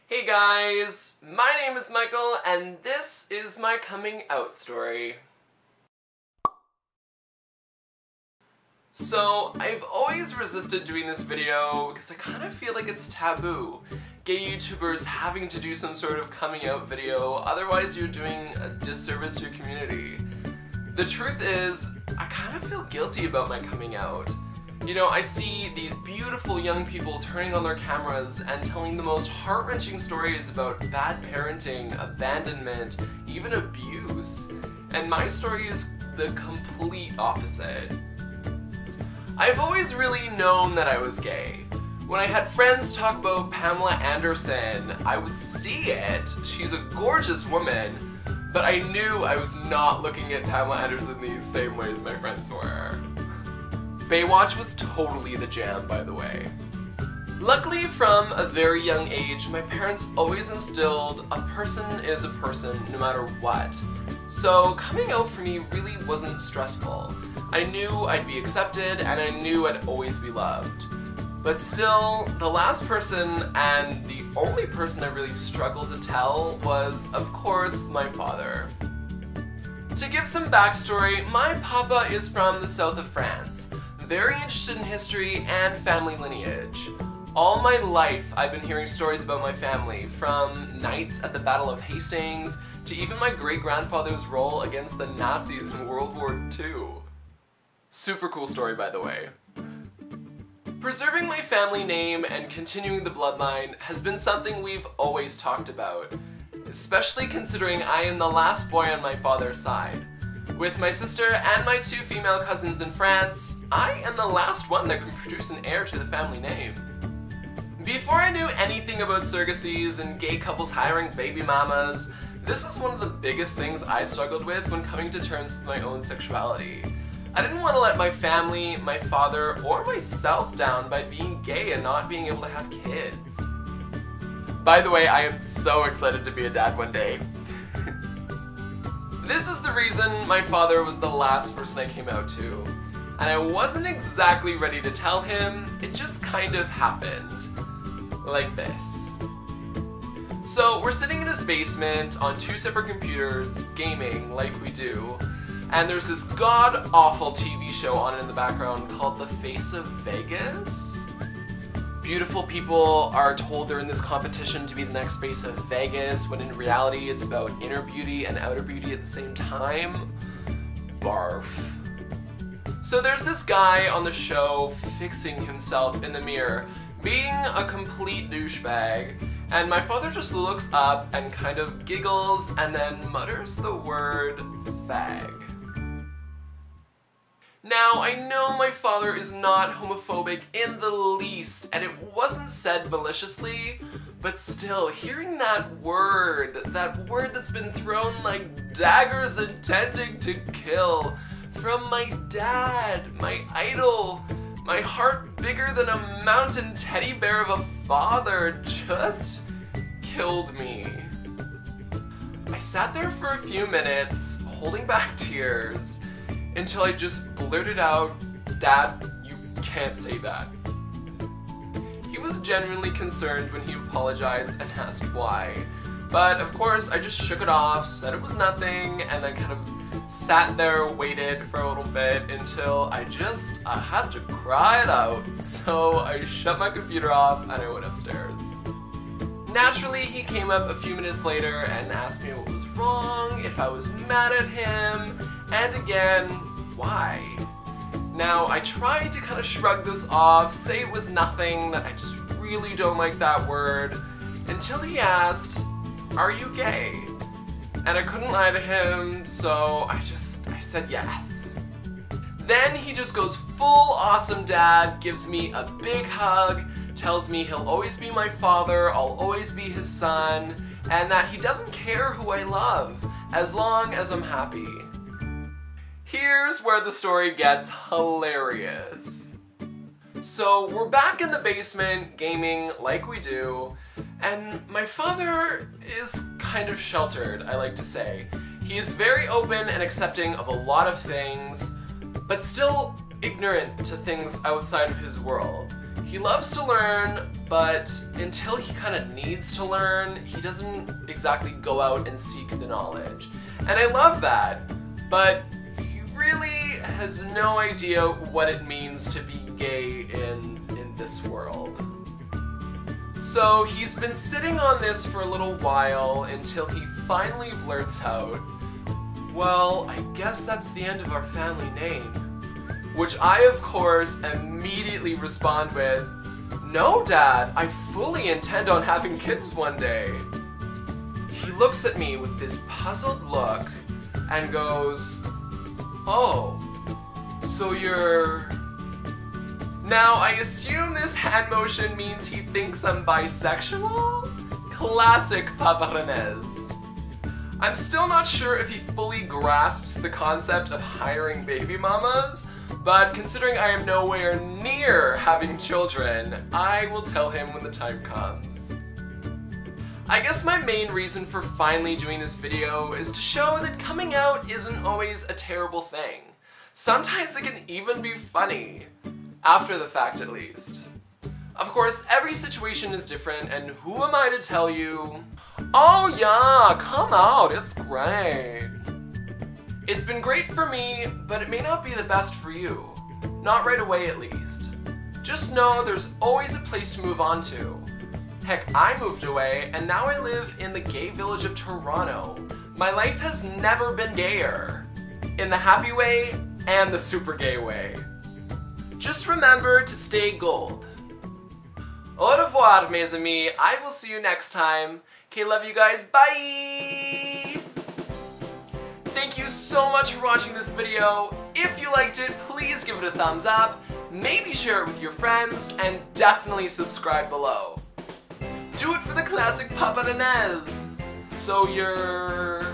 Hey guys, my name is Michael and this is my coming out story. So, I've always resisted doing this video because I kind of feel like it's taboo. Gay YouTubers having to do some sort of coming out video, otherwise you're doing a disservice to your community. The truth is, I kind of feel guilty about my coming out. You know, I see these beautiful young people turning on their cameras and telling the most heart-wrenching stories about bad parenting, abandonment, even abuse. And my story is the complete opposite. I've always really known that I was gay. When I had friends talk about Pamela Anderson, I would see it. She's a gorgeous woman, but I knew I was not looking at Pamela Anderson the same way as my friends were. Baywatch was totally the jam, by the way. Luckily, from a very young age, my parents always instilled a person is a person no matter what. So coming out for me really wasn't stressful. I knew I'd be accepted and I knew I'd always be loved. But still, the last person and the only person I really struggled to tell was, of course, my father. To give some backstory, my papa is from the south of France. Very interested in history and family lineage. All my life I've been hearing stories about my family, from knights at the Battle of Hastings to even my great-grandfather's role against the Nazis in World War II. Super cool story, by the way. Preserving my family name and continuing the bloodline has been something we've always talked about, especially considering I am the last boy on my father's side. With my sister and my two female cousins in France, I am the last one that can produce an heir to the family name. Before I knew anything about surrogacies and gay couples hiring baby mamas, this was one of the biggest things I struggled with when coming to terms with my own sexuality. I didn't want to let my family, my father, or myself down by being gay and not being able to have kids. By the way, I am so excited to be a dad one day. This is the reason my father was the last person I came out to. And I wasn't exactly ready to tell him, it just kind of happened. Like this. So we're sitting in his basement on two separate computers, gaming like we do, and there's this god-awful TV show on in the background called The Face of Vegas. Beautiful people are told they're in this competition to be the next face of Vegas, when in reality it's about inner beauty and outer beauty at the same time. Barf. So there's this guy on the show fixing himself in the mirror, being a complete douchebag, and my father just looks up and kind of giggles and then mutters the word fag. Now, I know my father is not homophobic in the least, and it wasn't said maliciously, but still, hearing that word that's been thrown like daggers intending to kill, from my dad, my idol, my heart bigger than a mountain teddy bear of a father, just killed me. I sat there for a few minutes, holding back tears, until I just blurted out, "Dad, you can't say that." He was genuinely concerned when he apologized and asked why. But of course, I just shook it off, said it was nothing, and then kind of sat there, waited for a little bit until I had to cry it out. So I shut my computer off and I went upstairs. Naturally, he came up a few minutes later and asked me what was wrong, if I was mad at him, and again, why? Now, I tried to kind of shrug this off, say it was nothing, that I just really don't like that word, until he asked, "Are you gay?" And I couldn't lie to him, so I said yes. Then he just goes full awesome dad, gives me a big hug, tells me he'll always be my father, I'll always be his son, and that he doesn't care who I love, as long as I'm happy. Here's where the story gets hilarious. So we're back in the basement, gaming like we do, and my father is kind of sheltered, I like to say. He is very open and accepting of a lot of things, but still ignorant to things outside of his world. He loves to learn, but until he kind of needs to learn, he doesn't exactly go out and seek the knowledge. And I love that, but he really has no idea what it means to be gay in this world. So he's been sitting on this for a little while until he finally blurts out, "Well, I guess that's the end of our family name." Which I, of course, immediately respond with, "No, Dad, I fully intend on having kids one day." He looks at me with this puzzled look and goes, "Oh, so you're..." Now, I assume this hand motion means he thinks I'm bisexual? Classic Papa Reynes. I'm still not sure if he fully grasps the concept of hiring baby mamas, but considering I am nowhere near having children, I will tell him when the time comes. I guess my main reason for finally doing this video is to show that coming out isn't always a terrible thing. Sometimes it can even be funny. After the fact, at least. Of course, every situation is different, and who am I to tell you, "Oh yeah, come out, it's great." It's been great for me, but it may not be the best for you. Not right away, at least. Just know there's always a place to move on to. Heck, I moved away, and now I live in the gay village of Toronto. My life has never been gayer. In the happy way, and the super gay way. Just remember to stay gold. Au revoir, mes amis. I will see you next time. Okay, love you guys. Bye! Thank you so much for watching this video. If you liked it, please give it a thumbs up. Maybe share it with your friends, and definitely subscribe below. Do it for the classic Papa Reynes. So you're...